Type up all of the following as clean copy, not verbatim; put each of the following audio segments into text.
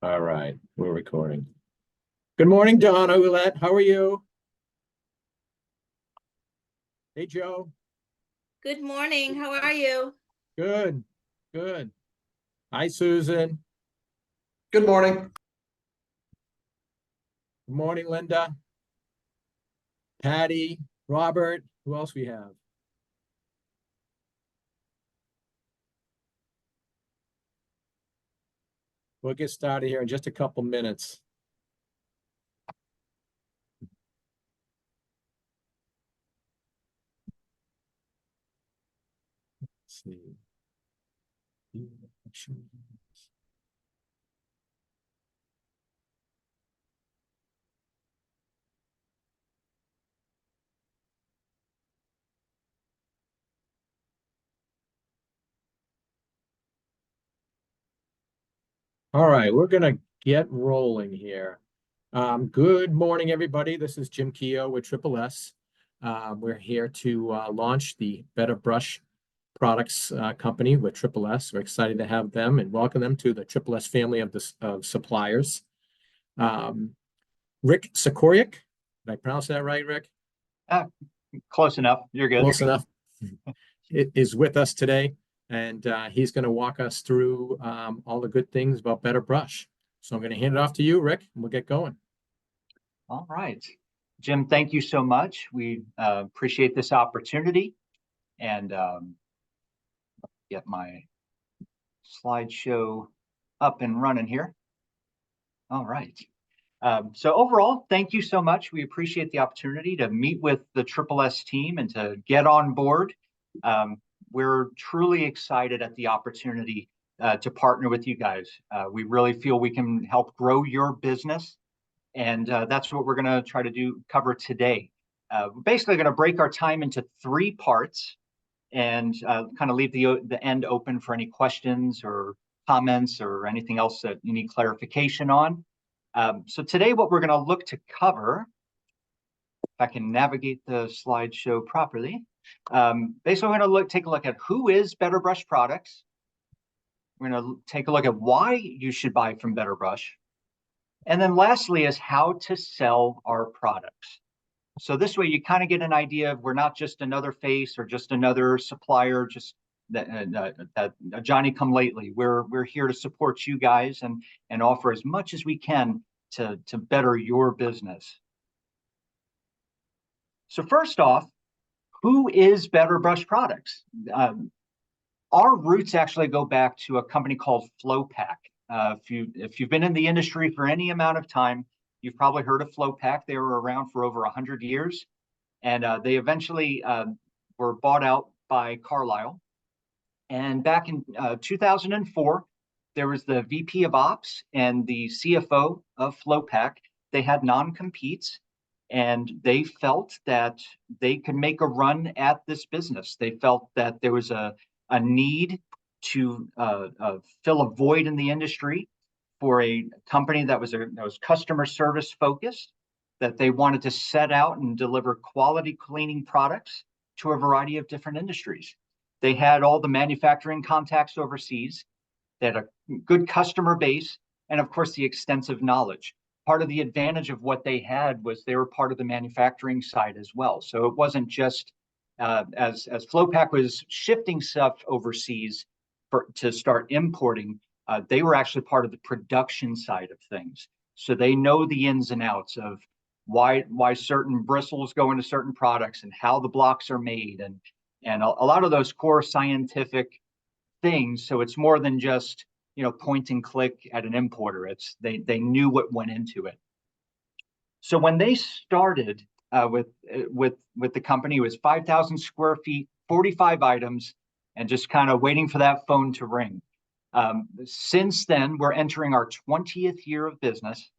All right, we're recording. Good morning, Donna Ouellette. How are you? Hey, Joe. Good morning. How are you? Good, good. Hi, Susan. Good morning. Good morning, Linda. Patty, Robert. Who else we have? We'll get started here in just a couple minutes. Let's see. All right, we're gonna get rolling here. Good morning, everybody. This is Jim Keogh with Triple S. We're here to launch the Better Brush Products company with Triple S. We're excited to have them and welcome them to the Triple S family of suppliers. Rick Sikoriak, did I pronounce that right, Rick? Close enough. You're good. Close enough. Is with us today, and he's going to walk us through all the good things about Better Brush. So I'm going to hand it off to you, Rick, and we'll get going. All right. Jim, thank you so much. We appreciate this opportunity, and get my slideshow up and running here. All right. So overall, thank you so much. We appreciate the opportunity to meet with the Triple S team and to get on board. We're truly excited at the opportunity to partner with you guys. We really feel we can help grow your business, and that's what we're going to try to cover today. We're basically going to break our time into 3 parts and kind of leave the end open for any questions or comments or anything else that you need clarification on. So today what we're going to look to cover, if I can navigate the slideshow properly, basically we're going to take a look at who is Better Brush Products. We're going to take a look at why you should buy from Better Brush. And then lastly is how to sell our products. So this way you kind of get an idea of we're not just another face or just another supplier, just that Johnny come lately. We're here to support you guys and offer as much as we can to better your business. So first off, who is Better Brush Products? Our roots actually go back to a company called Flowpack. If you've been in the industry for any amount of time, you've probably heard of Flowpack. They were around for over 100 years, and they eventually were bought out by Carlisle. And back in 2004, there was the VP of Ops and the CFO of Flowpack. They had non-competes, and they felt that they could make a run at this business. They felt that there was a need to fill a void in the industry for a company that was customer service focused, that they wanted to set out and deliver quality cleaning products to a variety of different industries. They had all the manufacturing contacts overseas. They had a good customer base, and of course the extensive knowledge. Part of the advantage of what they had was they were part of the manufacturing side as well. So it wasn't just as Flowpack was shifting stuff overseas to start importing, they were actually part of the production side of things. So they know the ins and outs of why certain bristles go into certain products and how the blocks are made and a lot of those core scientific things. So it's more than just point and click at an importer. It's they knew what went into it. So when they started with the company, it was 5,000 square feet, 45 items, and just kind of waiting for that phone to ring. Since then, we're entering our 20th year of business.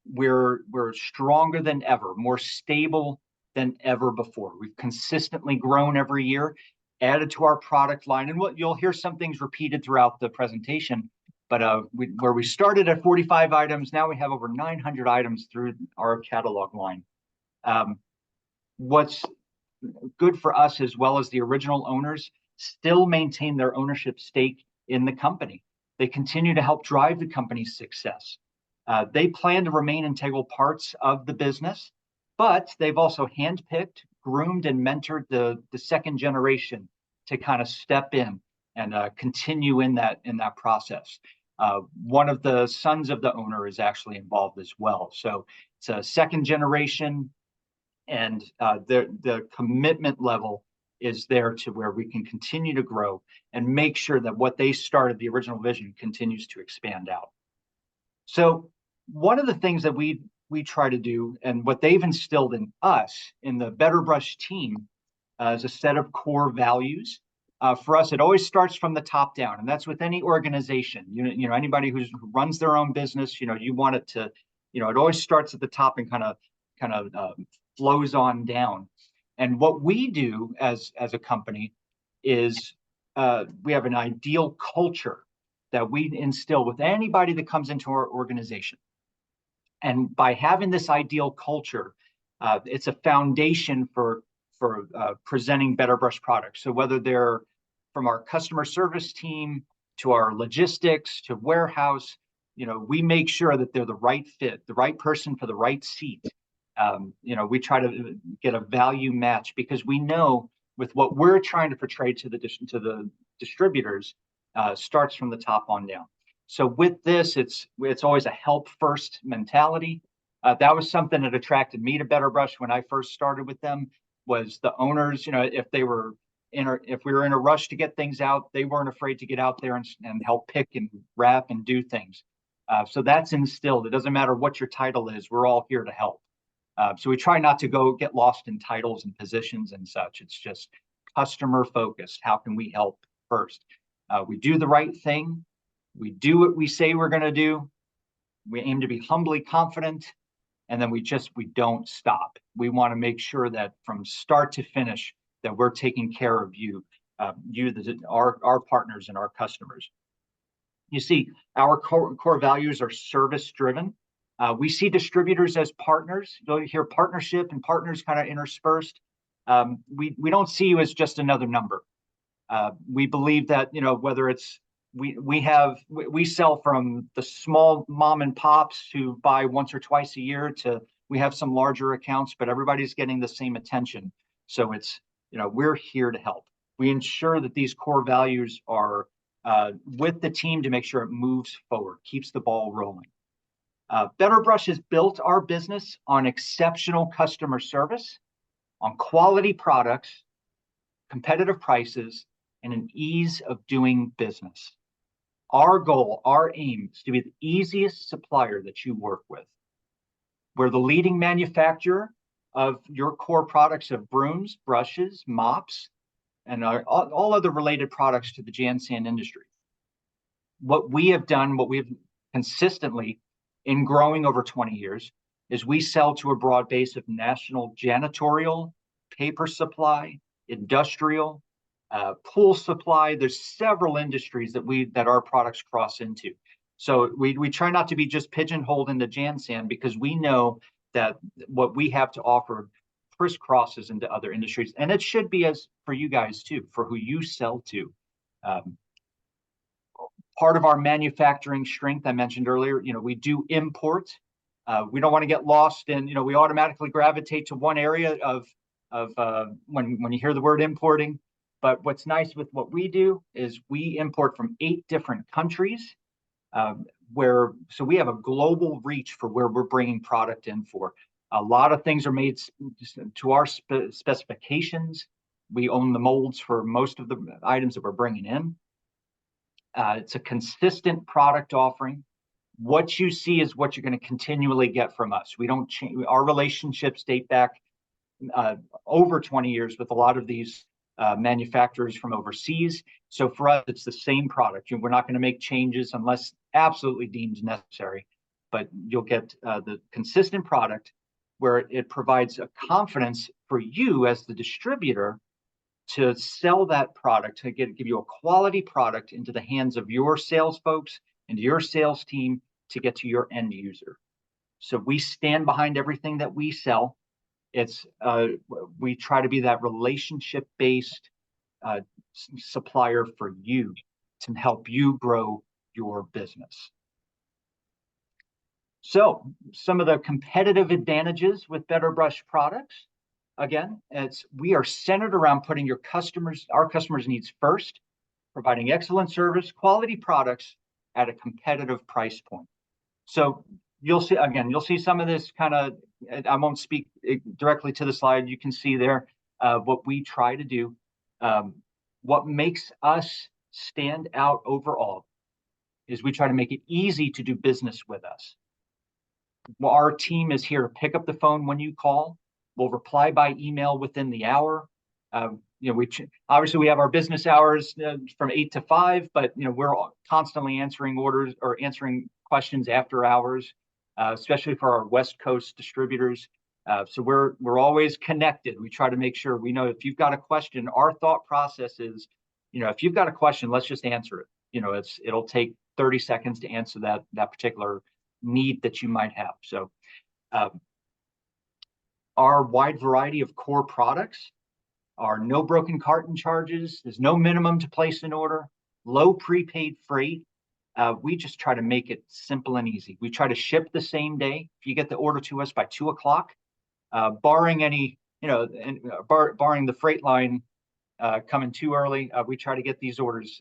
We're stronger than ever, more stable than ever before. We've consistently grown every year, added to our product line, and you'll hear some things repeated throughout the presentation. But where we started at 45 items, now we have over 900 items through our catalog line. What's good for us, as well as the original owners, still maintain their ownership stake in the company. They continue to help drive the company's success. They plan to remain integral parts of the business, but they've also handpicked, groomed, and mentored the second generation to kind of step in and continue in that process. One of the sons of the owner is actually involved as well. So it's a second generation, and the commitment level is there to where we can continue to grow and make sure that what they started, the original vision, continues to expand out. So one of the things that we try to do, and what they've instilled in us, in the Better Brush team, is a set of core values. For us, it always starts from the top down, and that's with any organization. You know, anybody who runs their own business, you want it to, it always starts at the top and kind of flows on down. And what we do as a company is we have an ideal culture that we instill with anybody that comes into our organization. And by having this ideal culture, it's a foundation for presenting Better Brush products. So whether they're from our customer service team to our logistics to warehouse, we make sure that they're the right fit, the right person for the right seat. We try to get a value match, because we know with what we're trying to portray to the distributors starts from the top on down. So with this, it's always a help first mentality. That was something that attracted me to Better Brush when I first started with them. Was the owners, if we were in a rush to get things out, they weren't afraid to get out there and help pick and wrap and do things. So that's instilled. It doesn't matter what your title is, we're all here to help. So we try not to go get lost in titles and positions and such. It's just customer focused. How can we help first? We do the right thing. We do what we say we're going to do. We aim to be humbly confident, and then we don't stop. We want to make sure that from start to finish that we're taking care of you, our partners and our customers. You see, our core values are service driven. We see distributors as partners. You'll hear partnership and partners kind of interspersed. We don't see you as just another number. We believe that, whether it's we sell from the small mom and pops who buy once or twice a year to we have some larger accounts, but everybody's getting the same attention. So it's, we're here to help. We ensure that these core values are with the team to make sure it moves forward, keeps the ball rolling. Better Brush has built our business on exceptional customer service, on quality products, competitive prices, and an ease of doing business. Our goal, our aim is to be the easiest supplier that you work with. We're the leading manufacturer of your core products of brooms, brushes, mops, and all other related products to the Jan-Sand industry. What we have done, what we've consistently in growing over 20 years, is we sell to a broad base of national janitorial, paper supply, industrial, pool supply. There's several industries that our products cross into. So we try not to be just pigeonholed into Jan-Sand, because we know that what we have to offer crisscrosses into other industries, and it should be as for you guys too, for who you sell to. Part of our manufacturing strength, I mentioned earlier, we do import. We don't want to get lost in, we automatically gravitate to one area of when you hear the word importing. But what's nice with what we do is we import from 8 different countries, so we have a global reach for where we're bringing product in for. A lot of things are made to our specifications. We own the molds for most of the items that we're bringing in. It's a consistent product offering. What you see is what you're going to continually get from us. We don't change. Our relationships date back over 20 years with a lot of these manufacturers from overseas. So for us, it's the same product. We're not going to make changes unless absolutely deemed necessary. But you'll get the consistent product where it provides a confidence for you as the distributor to sell that product, to give you a quality product into the hands of your sales folks and your sales team to get to your end user. So we stand behind everything that we sell. It's we try to be that relationship-based supplier for you to help you grow your business. So some of the competitive advantages with Better Brush products, again, we are centered around putting our customers' needs first, providing excellent service, quality products at a competitive price point. So you'll see some of this kind of, I won't speak directly to the slide. You can see there what we try to do. What makes us stand out overall is we try to make it easy to do business with us. Our team is here to pick up the phone when you call. We'll reply by email within the hour. Obviously we have our business hours from 8 to 5, but we're constantly answering orders or answering questions after hours, especially for our West Coast distributors. So we're always connected. We try to make sure we know if you've got a question. Our thought process is, if you've got a question, let's just answer it. It'll take 30 seconds to answer that particular need that you might have. So our wide variety of core products are no broken carton charges. There's no minimum to place an order, low prepaid freight. We just try to make it simple and easy. We try to ship the same day. If you get the order to us by 2 o'clock, barring any, barring the freight line coming too early, we try to get these orders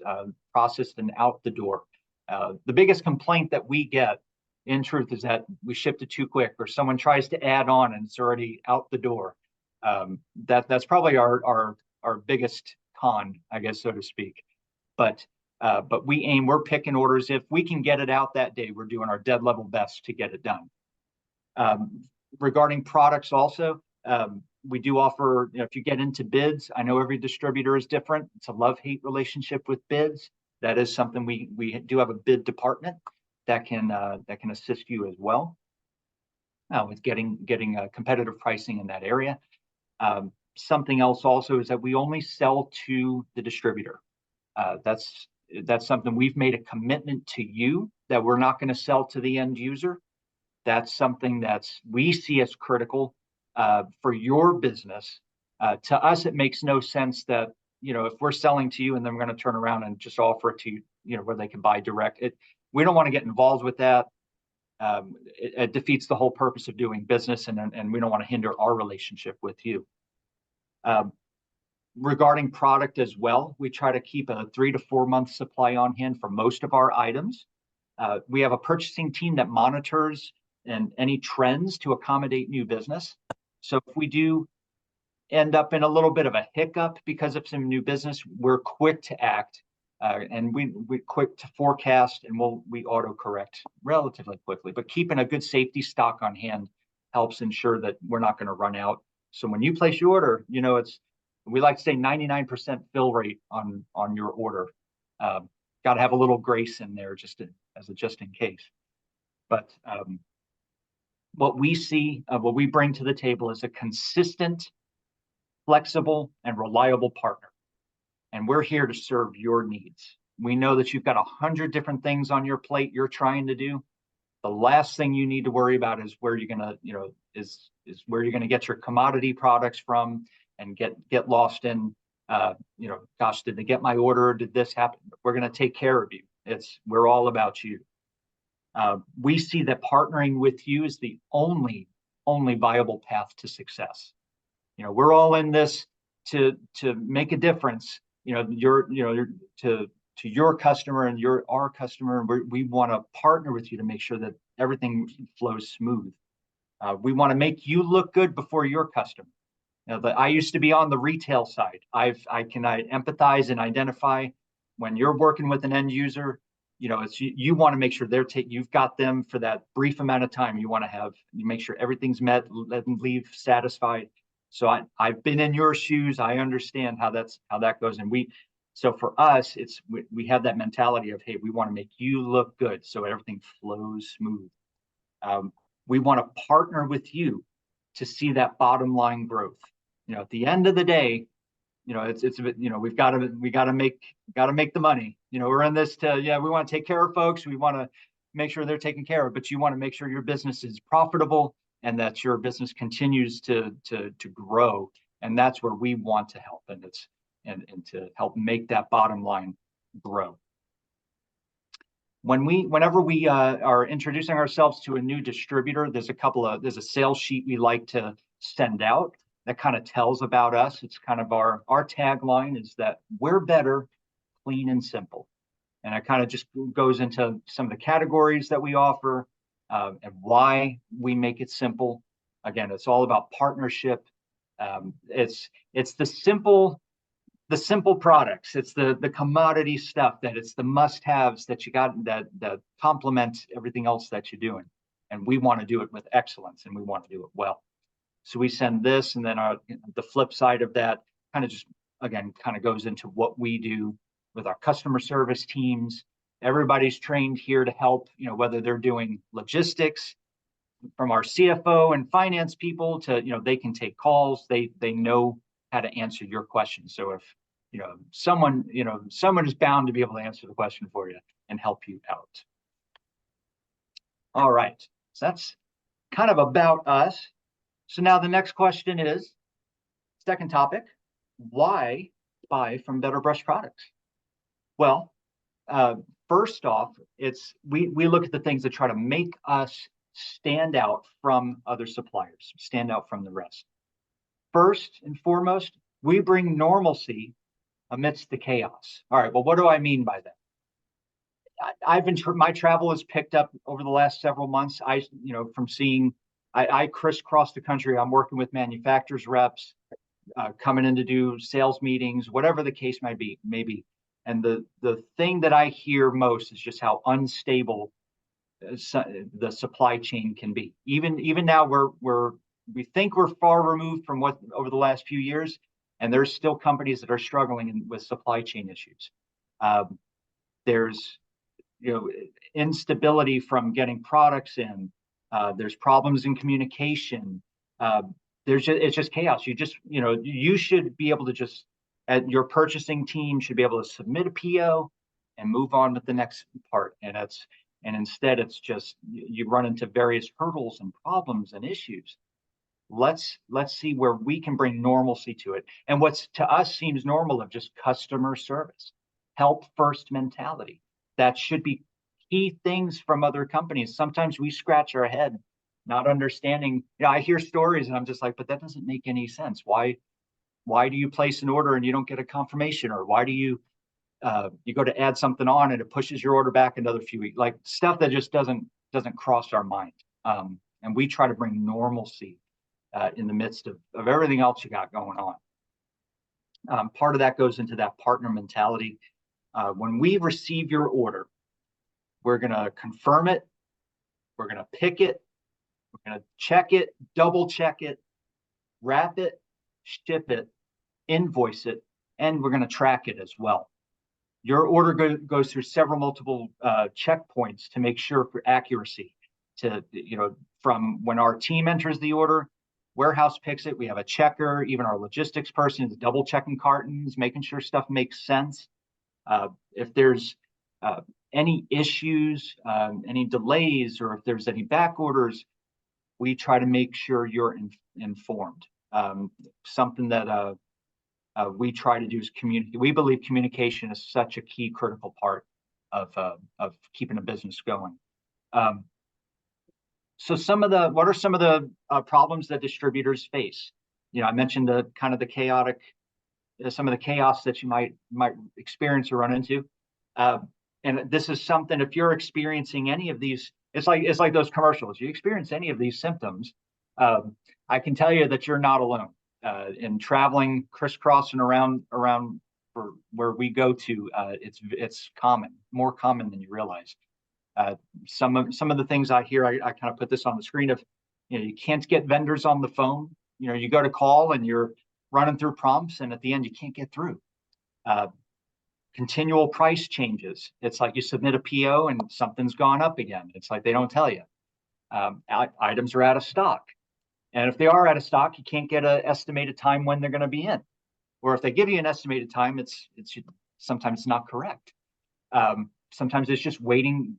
processed and out the door. The biggest complaint that we get, in truth, is that we shipped it too quick, or someone tries to add on and it's already out the door. That's probably our biggest con, I guess, so to speak. But we're picking orders. If we can get it out that day, we're doing our dead level best to get it done. Regarding products also, we do offer, if you get into bids, I know every distributor is different. It's a love-hate relationship with bids. That is something we do have a bid department that can assist you as well with getting competitive pricing in that area. Something else also is that we only sell to the distributor. That's something we've made a commitment to you that we're not going to sell to the end user. That's something we see as critical for your business. To us, it makes no sense that, if we're selling to you and then we're going to turn around and just offer it to you, where they can buy direct. We don't want to get involved with that. It defeats the whole purpose of doing business, and we don't want to hinder our relationship with you. Regarding product as well, we try to keep a 3 to 4 month supply on hand for most of our items. We have a purchasing team that monitors any trends to accommodate new business. So if we do end up in a little bit of a hiccup because of some new business, we're quick to act, and we're quick to forecast, and we auto correct relatively quickly. But keeping a good safety stock on hand helps ensure that we're not going to run out. So when you place your order, we like to say 99% fill rate on your order. Got to have a little grace in there just in case. But what we bring to the table is a consistent, flexible, and reliable partner. And we're here to serve your needs. We know that you've got 100 different things on your plate you're trying to do. The last thing you need to worry about is where you're gonna, is where you're gonna get your commodity products from and get lost in, gosh, did they get my order? Did this happen? We're gonna take care of you. We're all about you. We see that partnering with you is the only viable path to success. We're all in this to make a difference. To your customer and our customer. We want to partner with you to make sure that everything flows smooth. We want to make you look good before your customer. I used to be on the retail side. I can empathize and identify when you're working with an end user. You want to make sure you've got them for that brief amount of time. You make sure everything's met, let them leave satisfied. So I've been in your shoes. I understand how that goes. And so for us, we have that mentality of, hey, we want to make you look good so everything flows smooth. We want to partner with you to see that bottom line growth. At the end of the day, it's a bit, we got to make the money. We're in this we want to take care of folks. We want to make sure they're taken care of, but you want to make sure your business is profitable and that your business continues to grow. And that's where we want to help, and to help make that bottom line grow. Whenever we are introducing ourselves to a new distributor, there's a sales sheet we like to send out that kind of tells about us. It's kind of our tagline is that we're better, clean and simple. And it kind of just goes into some of the categories that we offer and why we make it simple. Again, it's all about partnership. It's the simple products. It's the commodity stuff that it's the must-haves that you got that complement everything else that you're doing. And we want to do it with excellence, and we want to do it well. So we send this, and then the flip side of that kind of just again kind of goes into what we do with our customer service teams. Everybody's trained here to help, whether they're doing logistics from our CFO and finance people to, they can take calls. They know how to answer your questions. So if, someone is bound to be able to answer the question for you and help you out. All right, so that's kind of about us. So now the next question is, second topic, why buy from Better Brush Products? Well, first off, we look at the things that try to make us stand out from other suppliers, stand out from the rest. First and foremost, we bring normalcy amidst the chaos. All right, well, what do I mean by that? My travel has picked up over the last several months. I crisscross the country. I'm working with manufacturers reps, coming in to do sales meetings, whatever the case might be, maybe. And the thing that I hear most is just how unstable the supply chain can be. Even now, we think we're far removed from what over the last few years, and there's still companies that are struggling with supply chain issues. There's instability from getting products in. There's problems in communication. It's just chaos. You should be able to your purchasing team should be able to submit a PO and move on with the next part. And instead it's just, you run into various hurdles and problems and issues. Let's see where we can bring normalcy to it. And what's to us seems normal of just customer service, help first mentality. That should be key things from other companies. Sometimes we scratch our head, not understanding. I hear stories and I'm just like, but that doesn't make any sense. Why do you place an order and you don't get a confirmation? Or why do you go to add something on and it pushes your order back another few weeks? Like stuff that just doesn't cross our mind. And we try to bring normalcy in the midst of everything else you got going on. Part of that goes into that partner mentality. When we receive your order, we're going to confirm it. We're going to pick it. We're going to check it, double check it, wrap it, ship it, invoice it, and we're going to track it as well. Your order goes through multiple checkpoints to make sure for accuracy. From when our team enters the order, warehouse picks it, we have a checker, even our logistics person is double checking cartons, making sure stuff makes sense. If there's any issues, any delays, or if there's any back orders, we try to make sure you're informed. Something that we try to do is communicate. We believe communication is such a key, critical part of keeping a business going. So what are some of the problems that distributors face? I mentioned some of the chaos that you might experience or run into. And this is something, if you're experiencing any of these, it's like those commercials. You experience any of these symptoms, I can tell you that you're not alone. In traveling, crisscrossing around for where we go to, it's common, more common than you realize. Some of the things I hear, I kind of put this on the screen of, you can't get vendors on the phone. You go to call and you're running through prompts, and at the end you can't get through. Continual price changes. It's like you submit a PO and something's gone up again. It's like they don't tell you. Items are out of stock. And if they are out of stock, you can't get an estimated time when they're going to be in. Or if they give you an estimated time, it's sometimes it's not correct. Sometimes it's just waiting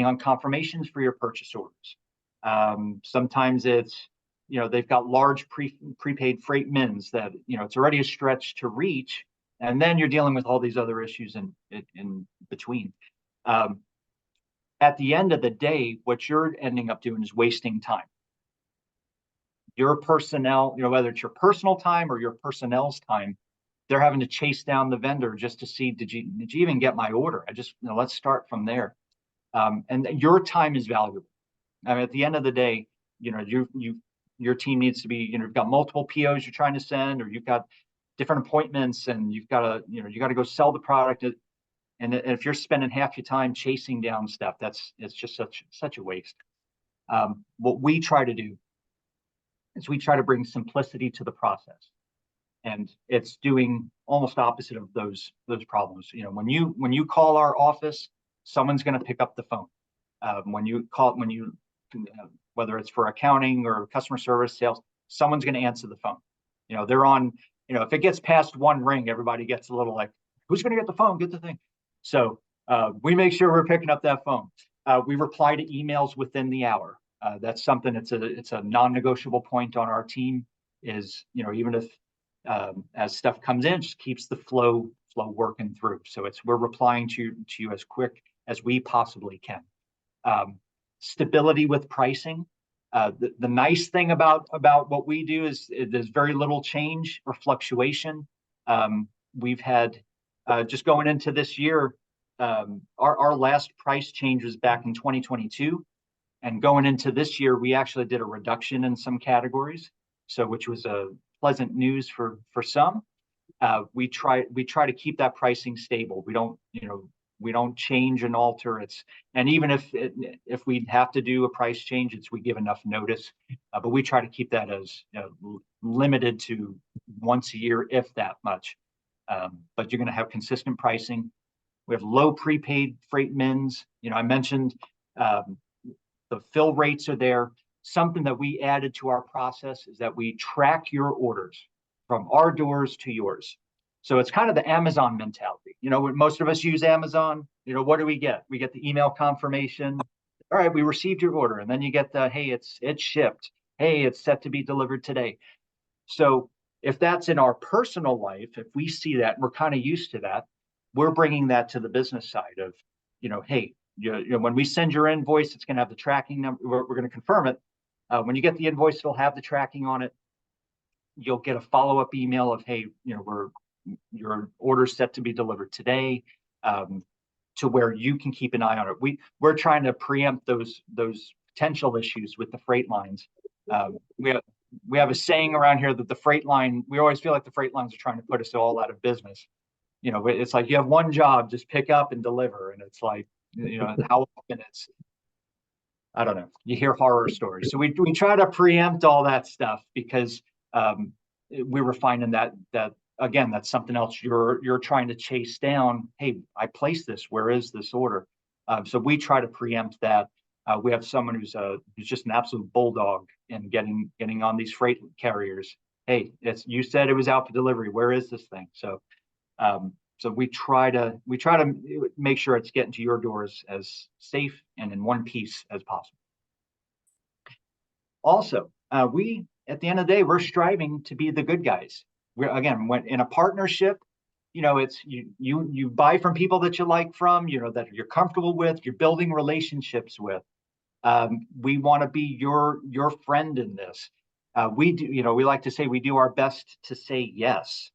on confirmations for your purchase orders. Sometimes it's, they've got large prepaid freight mins that, it's already a stretch to reach. And then you're dealing with all these other issues in between. at the end of the day, what you're ending up doing is wasting time. Your personnel, whether it's your personal time or your personnel's time, they're having to chase down the vendor just to see, did you even get my order? Let's start from there. And your time is valuable. I mean, at the end of the day, your team needs to be, you've got multiple POs you're trying to send, or you've got different appointments, and you've got to, you got to go sell the product. And if you're spending half your time chasing down stuff, it's just such a waste. What we try to do is we try to bring simplicity to the process, and it's doing almost opposite of those problems. When you call our office, someone's going to pick up the phone. Whether it's for accounting or customer service, sales, someone's going to answer the phone. They're on. If it gets past one ring, everybody gets a little like, who's going to get the phone? Get the thing. So we make sure we're picking up that phone. We reply to emails within the hour. That's something. It's a non-negotiable point on our team. Is even if as stuff comes in, it just keeps the flow working through. So we're replying to you as quick as we possibly can. Stability with pricing. The nice thing about what we do is there's very little change or fluctuation. We've had just going into this year, our last price change was back in 2022, and going into this year, we actually did a reduction in some categories, which was a pleasant news for some. We try to keep that pricing stable. We don't change and alter. And even if we have to do a price change, we give enough notice. But we try to keep that as limited to once a year, if that much. But you're going to have consistent pricing. We have low prepaid freight mins. I mentioned the fill rates are there. Something that we added to our process is that we track your orders from our doors to yours. So it's kind of the Amazon mentality. When most of us use Amazon, what do we get? We get the email confirmation. All right, we received your order. And then you get the, hey, it's shipped. Hey, it's set to be delivered today. So if that's in our personal life, if we see that, we're kind of used to that, we're bringing that to the business side of, hey, when we send your invoice, it's going to have the tracking number. We're going to confirm it. When you get the invoice, it'll have the tracking on it. You'll get a follow-up email of, hey, your order's set to be delivered today, to where you can keep an eye on it. We're trying to preempt those potential issues with the freight lines. We have a saying around here that the freight line, we always feel like the freight lines are trying to put us all out of business. It's like you have one job, just pick up and deliver. And it's like, how often I don't know, you hear horror stories. So we try to preempt all that stuff, because we were finding that again, that's something else you're trying to chase down. Hey, I placed this. Where is this order? So we try to preempt that. We have someone who's just an absolute bulldog in getting on these freight carriers. Hey, you said it was out for delivery. Where is this thing? So we try to make sure it's getting to your doors as safe and in one piece as possible. Also, at the end of the day, we're striving to be the good guys. When in a partnership, it's you buy from people that you like from, that you're comfortable with, you're building relationships with. We want to be your friend in this. We do, we like to say we do our best to say yes.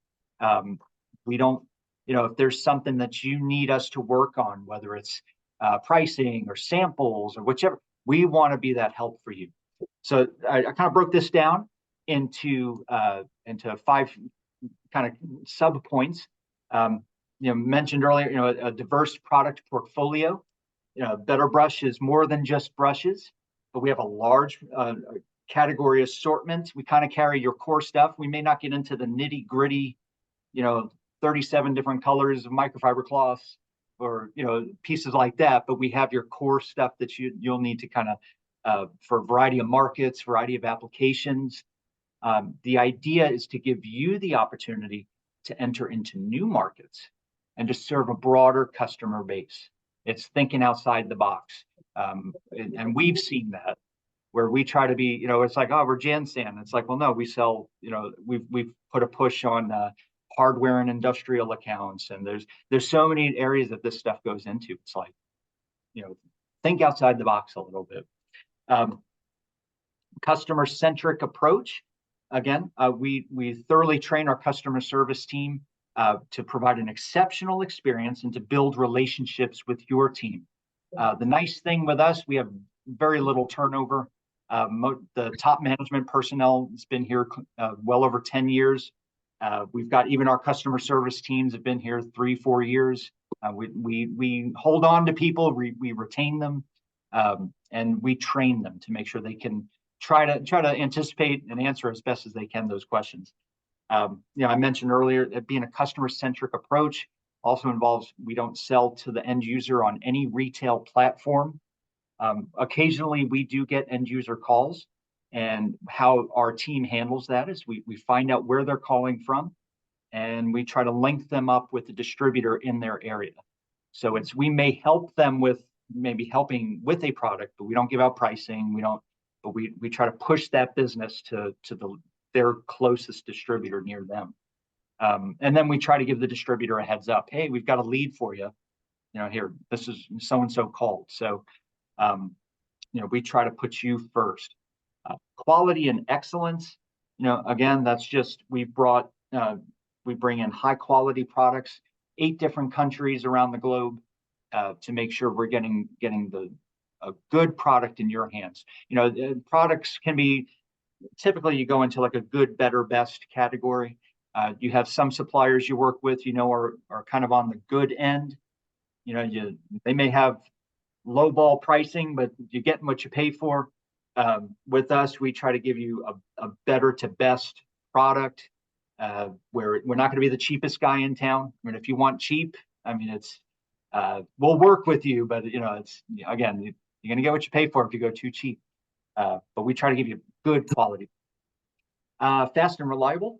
We don't, if there's something that you need us to work on, whether it's pricing or samples or whichever, we want to be that help for you. So I kind of broke this down into 5 kind of sub points. Mentioned earlier, a diverse product portfolio. Better Brush is more than just brushes, but we have a large category assortment. We kind of carry your core stuff. We may not get into the nitty gritty, 37 different colors of microfiber cloths or, pieces like that, but we have your core stuff that you'll need to kind of, for a variety of markets, variety of applications. The idea is to give you the opportunity to enter into new markets and to serve a broader customer base. It's thinking outside the box. And we've seen that where we try to be, it's like, oh, we're Jansan. It's like, well, no, we sell, we've put a push on hardware and industrial accounts. And there's so many areas that this stuff goes into. It's like, think outside the box a little bit. Customer-centric approach. Again, we thoroughly train our customer service team to provide an exceptional experience and to build relationships with your team. The nice thing with us, we have very little turnover. The top management personnel has been here well over 10 years. We've got even our customer service teams have been here 3-4 years. We hold on to people, we retain them, and we train them to make sure they can try to anticipate and answer as best as they can those questions. I mentioned earlier that being a customer-centric approach also involves we don't sell to the end user on any retail platform. Occasionally, we do get end user calls, and how our team handles that is we find out where they're calling from, and we try to link them up with the distributor in their area. So we may help them with maybe helping with a product, but we don't give out pricing. But we try to push that business to their closest distributor near them. And then we try to give the distributor a heads up. Hey, we've got a lead for you. Here, this is so-and-so called. So, we try to put you first. Quality and excellence. Again, that's just we bring in high quality products, 8 different countries around the globe, to make sure we're getting a good product in your hands. Products can be typically you go into like a good, better, best category. You have some suppliers you work with, are kind of on the good end. They may have low ball pricing, but you're getting what you pay for. With us, we try to give you a better to best product, where we're not going to be the cheapest guy in town. I mean, if you want cheap, we'll work with you, but it's again, you're going to get what you pay for if you go too cheap. But we try to give you good quality. Fast and reliable.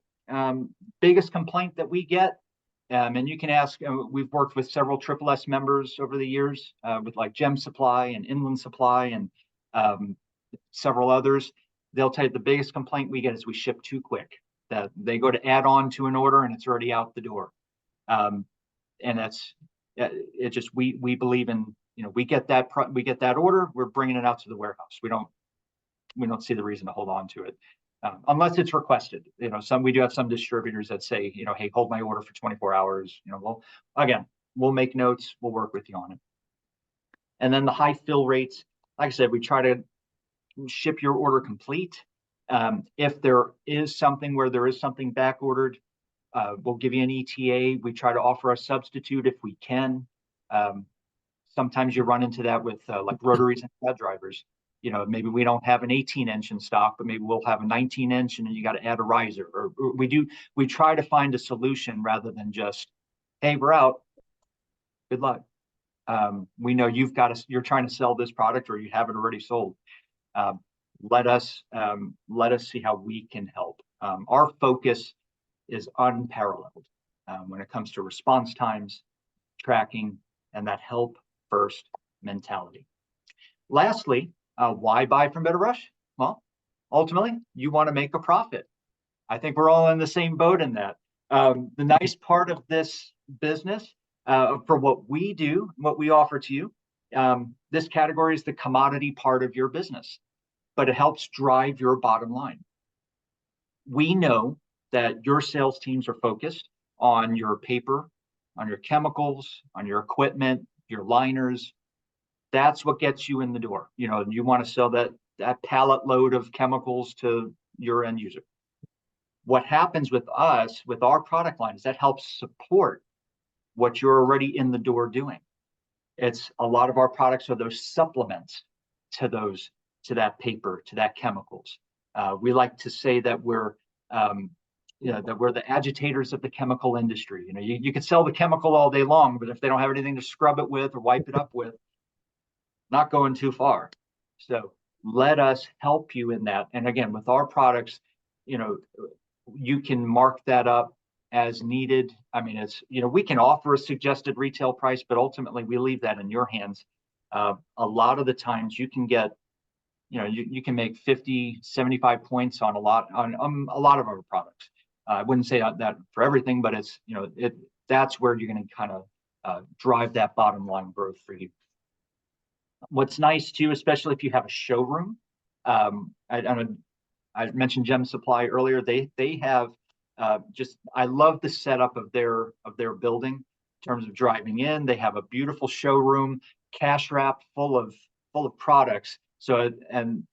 Biggest complaint that we get, and you can ask, we've worked with several Triple S members over the years, with like Gem Supply and Inland Supply and several others. They'll tell you the biggest complaint we get is we ship too quick, that they go to add on to an order and it's already out the door. And that's it. Just we believe in, we get that order, we're bringing it out to the warehouse. We don't see the reason to hold on to it, unless it's requested. We do have some distributors that say, hey, hold my order for 24 hours. We'll make notes, we'll work with you on it. And then the high fill rates. Like I said, we try to ship your order complete. If there is something back ordered, we'll give you an ETA. We try to offer a substitute if we can. Sometimes you run into that with like rotaries and pad drivers. Maybe we don't have an 18-inch in stock, but maybe we'll have a 19-inch and then you got to add a riser. Or we try to find a solution rather than just, hey, we're out, good luck. We know you're trying to sell this product or you have it already sold. Let us see how we can help. Our focus is unparalleled when it comes to response times, tracking, and that help first mentality. Lastly, why buy from Better Brush? Well, ultimately, you want to make a profit. I think we're all in the same boat in that. The nice part of this business, for what we do, what we offer to you, this category is the commodity part of your business, but it helps drive your bottom line. We know that your sales teams are focused on your paper, on your chemicals, on your equipment, your liners. That's what gets you in the door. You want to sell that pallet load of chemicals to your end user. What happens with us, with our product line, is that helps support what you're already in the door doing. It's a lot of our products are those supplements to that paper, to that chemicals. We like to say that we're the agitators of the chemical industry. You can sell the chemical all day long, but if they don't have anything to scrub it with or wipe it up with, not going too far. So let us help you in that. And again, with our products, you can mark that up as needed. I mean, we can offer a suggested retail price, but ultimately we leave that in your hands. A lot of the times you can get, you can make 50, 75 points on a lot of our products. I wouldn't say that for everything, but that's where you're going to kind of drive that bottom line growth for you. What's nice too, especially if you have a showroom, I mentioned Gem Supply earlier. They have I love the setup of their building in terms of driving in. They have a beautiful showroom, cash wrap full of products. So, and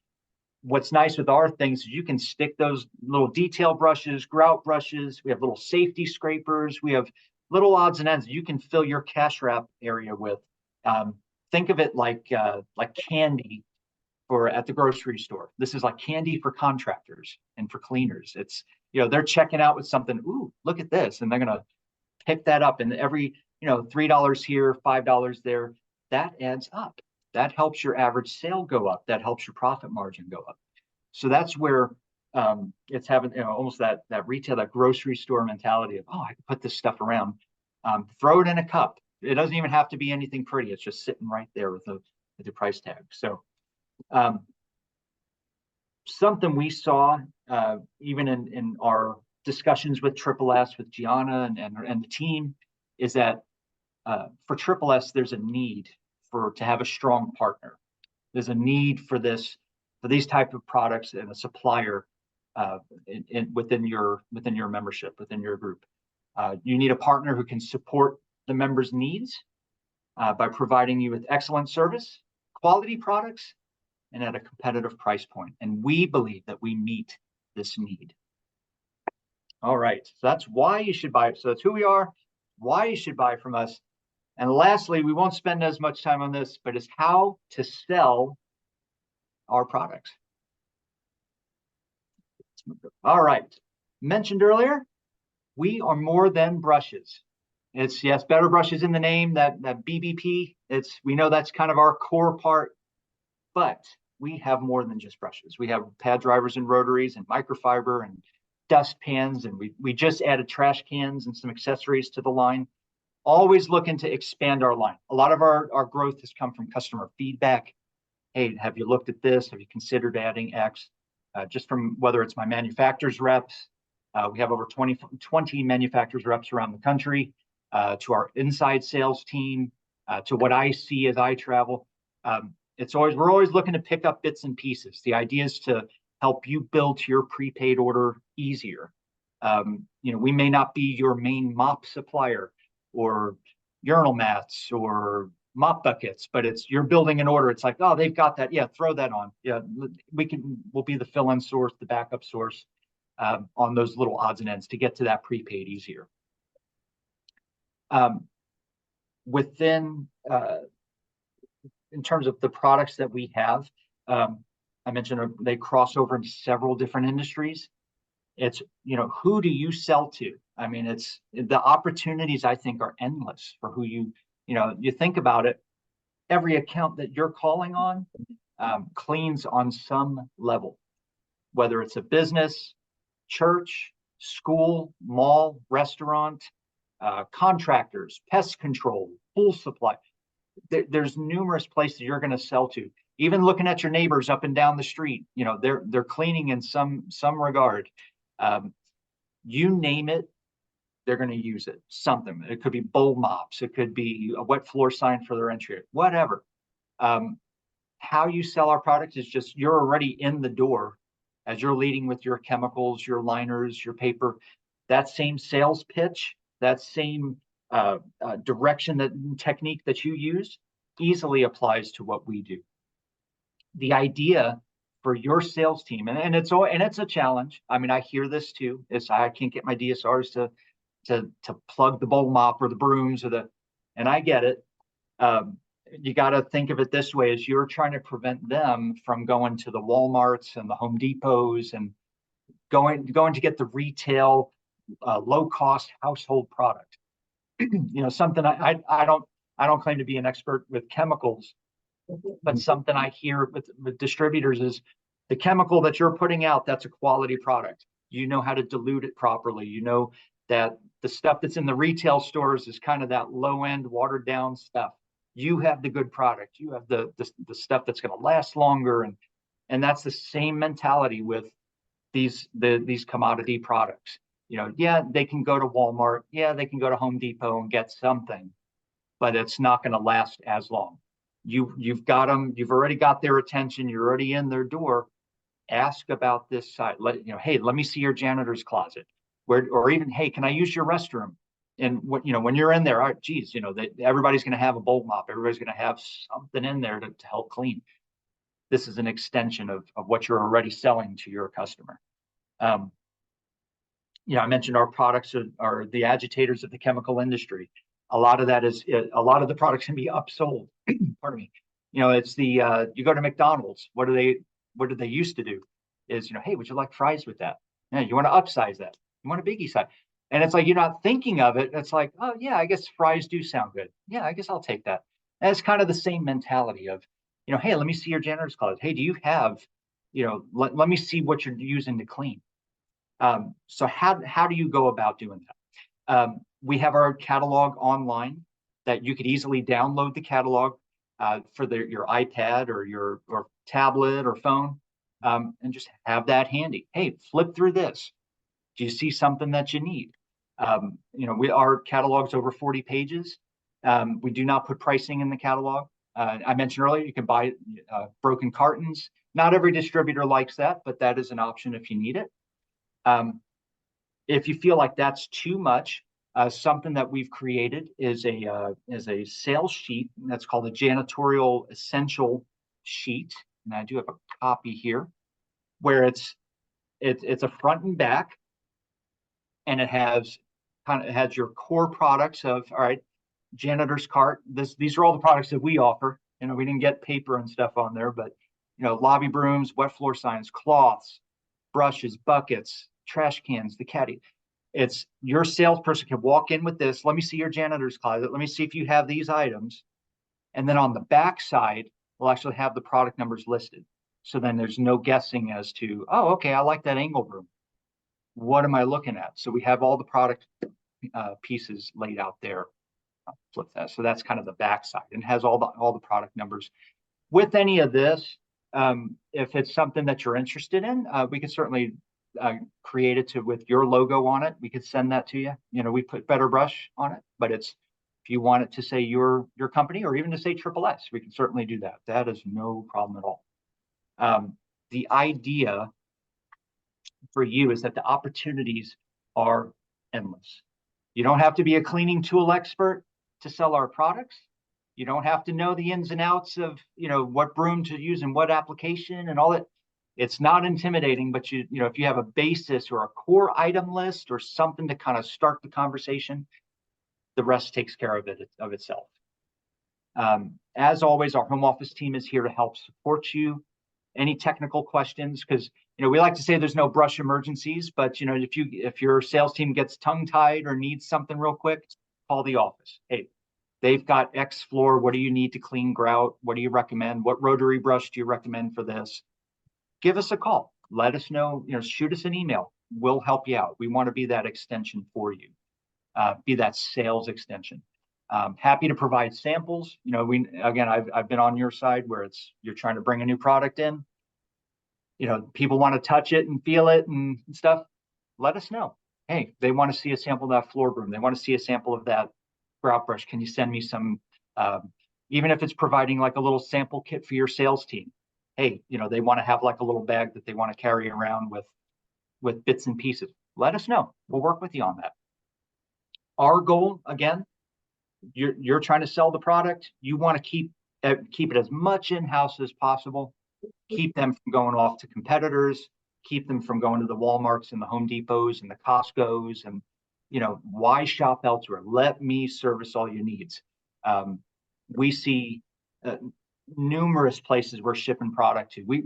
what's nice with our things is you can stick those little detail brushes, grout brushes. We have little safety scrapers. We have little odds and ends you can fill your cash wrap area with. Think of it like candy for at the grocery store. This is like candy for contractors and for cleaners. It's, they're checking out with something. Ooh, look at this, and they're gonna pick that up. And every, $3 here, $5 there, that adds up. That helps your average sale go up. That helps your profit margin go up. So that's where it's having, almost that retail, that grocery store mentality of, oh, I can put this stuff around, throw it in a cup. It doesn't even have to be anything pretty. It's just sitting right there with the price tag. So something we saw even in our discussions with Triple S, with Gianna and the team, is that for Triple S, there's a need to have a strong partner. There's a need for these type of products and a supplier within your membership, within your group. You need a partner who can support the members' needs by providing you with excellent service, quality products, and at a competitive price point. And we believe that we meet this need. All right, so that's why you should buy. So that's who we are, why you should buy from us. And lastly, we won't spend as much time on this, but it's how to sell our products. All right, mentioned earlier, we are more than brushes. It's, yes, Better Brushes in the name, that BBP, we know that's kind of our core part, but we have more than just brushes. We have pad drivers and rotaries and microfiber and dust pans, and we just added trash cans and some accessories to the line. Always looking to expand our line. A lot of our growth has come from customer feedback. Hey, have you looked at this? Have you considered adding X? Just from whether it's my manufacturers reps, we have over 20 manufacturers reps around the country, to our inside sales team, to what I see as I travel. We're always looking to pick up bits and pieces. The idea is to help you build your prepaid order easier. We may not be your main mop supplier or urinal mats or mop buckets, but you're building an order. It's like, oh, they've got that. Yeah, throw that on. Yeah, we'll be the fill-in source, the backup source on those little odds and ends to get to that prepaid easier. In terms of the products that we have, I mentioned they cross over into several different industries. It's, who do you sell to? I mean, it's the opportunities, I think, are endless for who you think about it. Every account that you're calling on cleans on some level, whether it's a business, church, school, mall, restaurant, contractors, pest control, pool supply. There's numerous places you're going to sell to. Even looking at your neighbors up and down the street, they're cleaning in some regard. You name it, they're going to use it. Something. It could be bowl mops. It could be a wet floor sign for their entry. Whatever. How you sell our product is just, you're already in the door as you're leading with your chemicals, your liners, your paper. That same sales pitch, that same direction, that technique that you use easily applies to what we do. The idea for your sales team, and it's a challenge. I mean, I hear this too. I can't get my DSRs to plug the bowl mop or the brooms and I get it. You got to think of it this way: as you're trying to prevent them from going to the Walmarts and the Home Depots and going to get the retail low cost household product. Something I don't claim to be an expert with chemicals, but something I hear with distributors is the chemical that you're putting out, that's a quality product. You know how to dilute it properly. You know that the stuff that's in the retail stores is kind of that low end, watered down stuff. You have the good product. You have the stuff that's going to last longer, and that's the same mentality with these commodity products. Yeah, they can go to Walmart. Yeah, they can go to Home Depot and get something, but it's not going to last as long. You've got them, you've already got their attention, you're already in their door. Ask about this side. Hey, let me see your janitor's closet. Or even, hey, can I use your restroom? And when you're in there, all right, geez, everybody's going to have a bowl mop. Everybody's going to have something in there to help clean. This is an extension of what you're already selling to your customer. I mentioned our products are the agitators of the chemical industry. A lot of the products can be upsold. Pardon me. It's you go to McDonald's. What did they used to do? Is hey, would you like fries with that? Yeah, you want to upsize that? You want a biggie size? And it's like you're not thinking of it. It's like, oh yeah, I guess fries do sound good. Yeah, I guess I'll take that. And it's kind of the same mentality of, hey, let me see your janitor's closet. Hey, do you have, let me see what you're using to clean. So how do you go about doing that? We have our catalog online that you could easily download the catalog for your iPad or tablet or phone, and just have that handy. Hey, flip through this. Do you see something that you need? Our catalog's over 40 pages. We do not put pricing in the catalog. I mentioned earlier, you can buy broken cartons. Not every distributor likes that, but that is an option if you need it. If you feel like that's too much, something that we've created is a sales sheet that's called a janitorial essential sheet, and I do have a copy here, where it's a front and back, and it has your core products of, all right, janitor's cart. These are all the products that we offer. We didn't get paper and stuff on there, but lobby brooms, wet floor signs, cloths, brushes, buckets, trash cans, the caddy. It's your salesperson can walk in with this. Let me see your janitor's closet. Let me see if you have these items. And then on the back side, we'll actually have the product numbers listed. So then there's no guessing as to, oh, okay, I like that angle broom. What am I looking at? So we have all the product pieces laid out there. I'll flip that. So that's kind of the back side, and has all the product numbers. With any of this, if it's something that you're interested in, we could certainly create it with your logo on it. We could send that to you. We put Better Brush on it, but if you want it to say your company, or even to say Triple S, we can certainly do that. That is no problem at all. The idea for you is that the opportunities are endless. You don't have to be a cleaning tool expert to sell our products. You don't have to know the ins and outs of, what broom to use in what application and all that. It's not intimidating, but if you have a basis or a core item list or something to kind of start the conversation, the rest takes care of itself. As always, our home office team is here to help support you. Any technical questions, because we like to say there's no brush emergencies, but if your sales team gets tongue-tied or needs something real quick, call the office. Hey, they've got X floor. What do you need to clean grout? What do you recommend? What rotary brush do you recommend for this? Give us a call. Let us know. Shoot us an email. We'll help you out. We want to be that extension for you. Be that sales extension. Happy to provide samples. I've been on your side where you're trying to bring a new product in. People want to touch it and feel it and stuff. Let us know. Hey, they want to see a sample of that floor broom. They want to see a sample of that grout brush. Can you send me some? Even if it's providing like a little sample kit for your sales team. Hey, they want to have like a little bag that they want to carry around with bits and pieces. Let us know. We'll work with you on that. Our goal, again, you're trying to sell the product. You want to keep it as much in-house as possible. Keep them from going off to competitors. Keep them from going to the Walmarts and the Home Depots and the Costcos. And why shop elsewhere? Let me service all your needs. We see numerous places we're shipping product to. We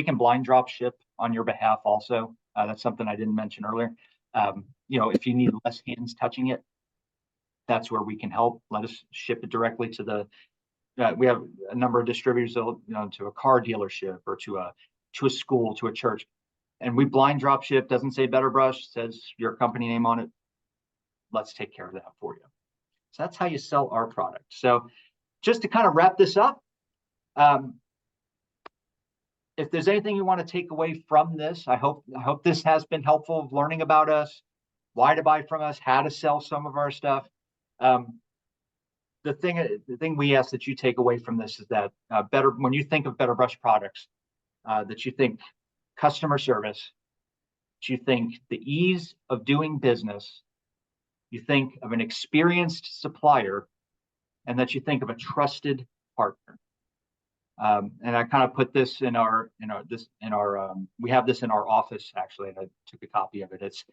can blind drop ship on your behalf also. That's something I didn't mention earlier. If you need less hands touching it, that's where we can help. Let us ship it directly to we have a number of distributors, to a car dealership or to a school, to a church. And we blind drop ship, doesn't say Better Brush, says your company name on it. Let's take care of that for you. So that's how you sell our product. So just to kind of wrap this up, if there's anything you want to take away from this, I hope this has been helpful of learning about us, why to buy from us, how to sell some of our stuff. the thing we ask that you take away from this is that when you think of Better Brush products, that you think customer service, that you think the ease of doing business, you think of an experienced supplier, and that you think of a trusted partner. And I kind of put this we have this in our office actually, and I took a copy of it. It's,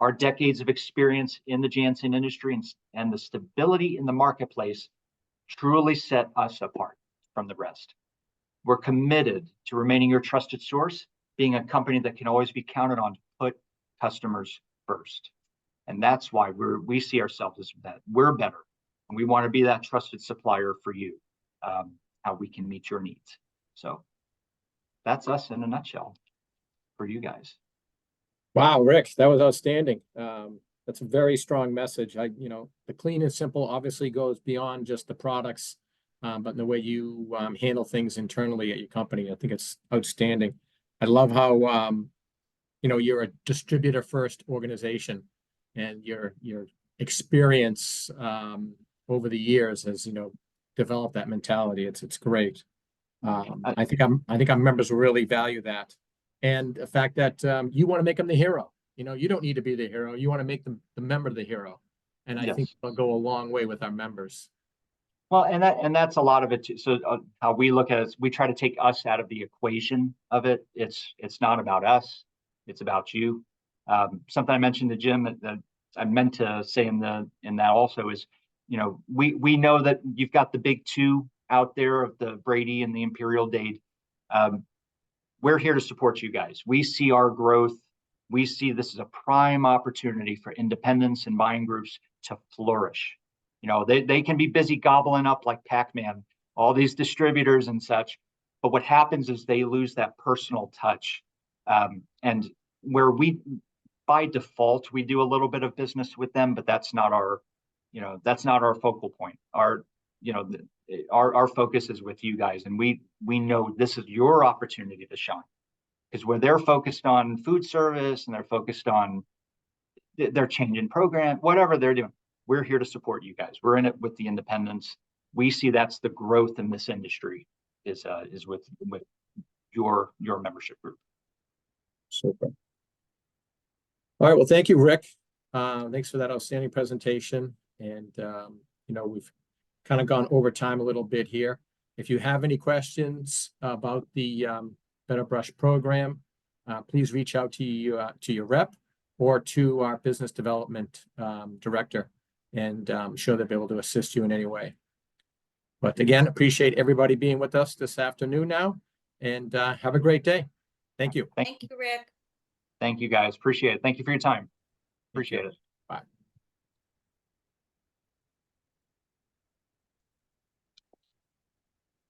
our decades of experience in the Jansen industry and the stability in the marketplace truly set us apart from the rest. We're committed to remaining your trusted source, being a company that can always be counted on to put customers first. And that's why we see ourselves as that. We're better, and we want to be that trusted supplier for you, how we can meet your needs. So that's us in a nutshell for you guys. Wow, Rick, that was outstanding. That's a very strong message. The clean and simple obviously goes beyond just the products, but in the way you handle things internally at your company, I think it's outstanding. I love how you're a distributor first organization, and your experience over the years has developed that mentality. It's great. I think our members will really value that, and the fact that you want to make them the hero. You don't need to be the hero. You want to make them the member the hero, and I think it'll go a long way with our members. Well, and that's a lot of it too. So how we look at it is we try to take us out of the equation of it. It's not about us. It's about you. Something I mentioned to Jim that I meant to say in that also is, we know that you've got the big two out there of the Brady and the Imperial Dade. We're here to support you guys. We see our growth. We see this as a prime opportunity for independents and buying groups to flourish. They can be busy gobbling up like Pac-Man, all these distributors and such. But what happens is they lose that personal touch. And where by default, we do a little bit of business with them, but that's not our focal point. Our focus is with you guys, and we know this is your opportunity to shine, because where they're focused on food service and they're focused on their changing program, whatever they're doing, we're here to support you guys. We're in it with the independents. We see that's the growth in this industry is with your membership group. Super. All right. Well, thank you, Rick. Thanks for that outstanding presentation. And, we've kind of gone over time a little bit here. If you have any questions about the Better Brush program, please reach out to your rep or to our business development director, and I'm sure they'll be able to assist you in any way. But again, appreciate everybody being with us this afternoon now, and have a great day. Thank you. Thank you, Rick. Thank you, guys. Appreciate it. Thank you for your time. Appreciate it.